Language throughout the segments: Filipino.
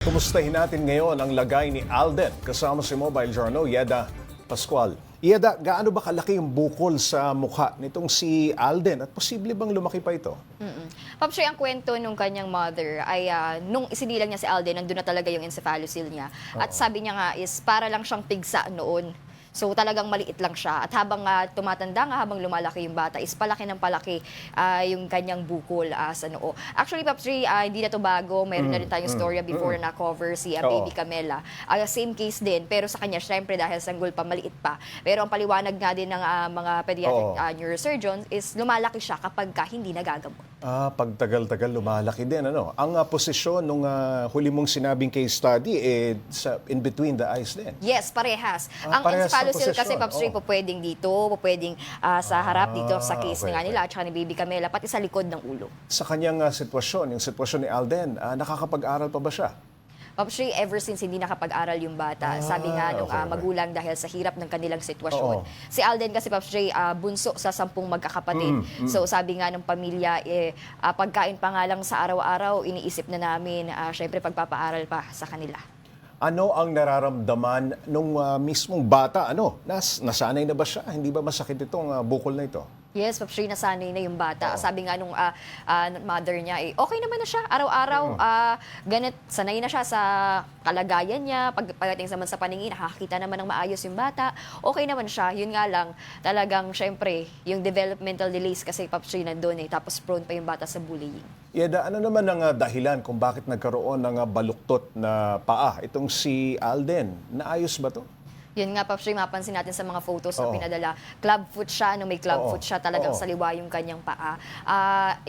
Kumustahin natin ngayon ang lagay ni Alden kasama si Mobile Journal, Yeda Pascual. Yeda, gaano ba kalaki yung bukol sa mukha nitong si Alden at posible bang lumaki pa ito? Papsy, ang kwento nung kanyang mother ay nung isinilang niya si Alden, nandun na talaga yung encephalocyl niya. At sabi niya nga is para lang siyang pigsa noon. So talagang maliit lang siya. At habang tumatanda nga, habang lumalaki yung bata, is palaki ng palaki yung kanyang bukol sa noo. Actually, Papsy, hindi na to bago. Mayroon na rin tayong storya before na cover si Baby Camela. Same case din, pero sa kanya, syempre dahil sanggol pa, maliit pa. Pero ang paliwanag nga din ng mga pediatric neurosurgeons is lumalaki siya kapag hindi nagagamot. Pagtagal-tagal lumalaki din. Ano? Ang posisyon nung huli mong sinabing case study, in between the eyes din. Yes, parehas. Ang Parehas ng encephalocyl kasi, posisyon. Papsy, pwedeng dito, pwedeng sa harap dito sa case okay, nga nila, at saka ni Baby Camela, pati sa likod ng ulo. Sa kanyang sitwasyon, yung sitwasyon ni Alden, nakakapag-aral pa ba siya? Papsy, ever since hindi nakapag-aral yung bata, sabi nga nung okay. magulang dahil sa hirap ng kanilang sitwasyon. Oo. Si Alden kasi, Papsy, bunso sa 10 magkakapatid. So sabi nga ng pamilya, pagkain pa nga lang sa araw-araw, iniisip na namin, syempre pagpapaaral pa sa kanila. Ano ang nararamdaman nung mismong bata? Nasanay na ba siya? Hindi ba masakit itong bukol na ito? Yes, Papsy, nasanay na yung bata. Sabi nga nung mother niya, okay naman na siya. Araw-araw, ganit, sanay na siya sa kalagayan niya. Pagdating naman sa paningin, nakakita naman ng maayos yung bata. Okay naman siya. Yun nga lang, talagang, syempre, yung developmental delays kasi, Papsy, nandun Tapos prone pa yung bata sa bullying. Yeda, ano naman ang dahilan kung bakit nagkaroon ng baluktot na paa? Itong si Alden, naayos ba to? Yun nga, Papsy, mapansin natin sa mga photos na pinadala. Club foot siya, may club foot siya, talagang saliwa yung kanyang paa.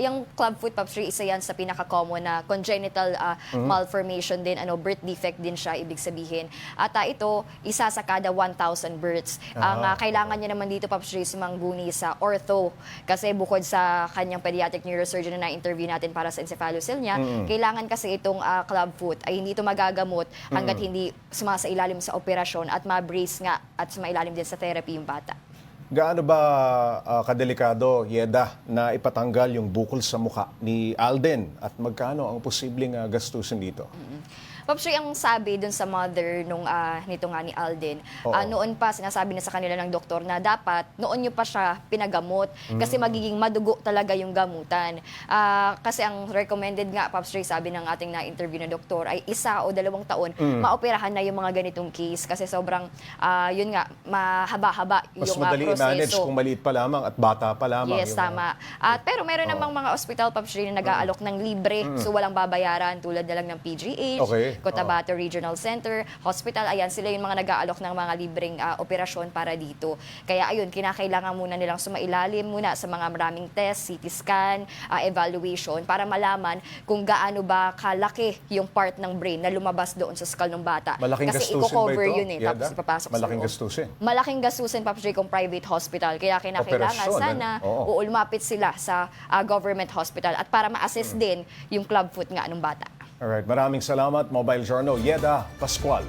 Yung club foot, Papsy, isa yan sa pinaka-common na congenital malformation din, birth defect din siya, ibig sabihin. At ito, isa sa kada 1,000 births. Ang kailangan niya naman dito, Papsy, sumangguni sa ortho. Kasi bukod sa kanyang pediatric neurosurgeon na na-interview natin para sa encephalocyl niya, kailangan kasi itong club foot ay hindi ito magagamot hanggat hindi sumasailalim sa operasyon at brace nga at sumailalim din sa therapy yung bata. Gaano ba kadelikado, Yeda, na ipatanggal yung bukol sa mukha ni Alden at magkano ang posibleng gastusin dito? Papsy, ang sabi dun sa mother nung nito nga ni Alden, noon pa sinasabi na sa kanila ng doktor na dapat noon nyo pa siya pinagamot kasi magiging madugo talaga yung gamutan. Kasi ang recommended nga, Papsy, sabi ng ating na-interview na doktor ay 1 o 2 taon maoperahan na yung mga ganitong case kasi sobrang, yun nga, mahaba-haba yung Mas madali i-manage proseso. kung maliit pa lamang at bata pa lamang. Yes, tama. Pero meron namang mga hospital, Papsy, na nag-aalok ng libre, so walang babayaran tulad na lang ng PGH, Okay. Cotabato Regional Center, Hospital, ayan, sila yung mga nag-aalok ng mga libreng operasyon para dito. Kaya ayun, kinakailangan muna nilang sumailalim muna sa mga maraming test, CT scan, evaluation, para malaman kung gaano ba kalaki yung part ng brain na lumabas doon sa skull ng bata. Malaking kasi gastusin ba i-cover ito, yun Yeda? tapos ipapasok Malaking sa loob. gastusin? Malaking gastusin, Papsy, kung private hospital. Kaya kinakailangan Operasyon, sana lumapit sila sa government hospital at para ma-assess din yung club foot nga ng bata. Alright, maraming salamat, Mobile Journal, Yeda Pascual.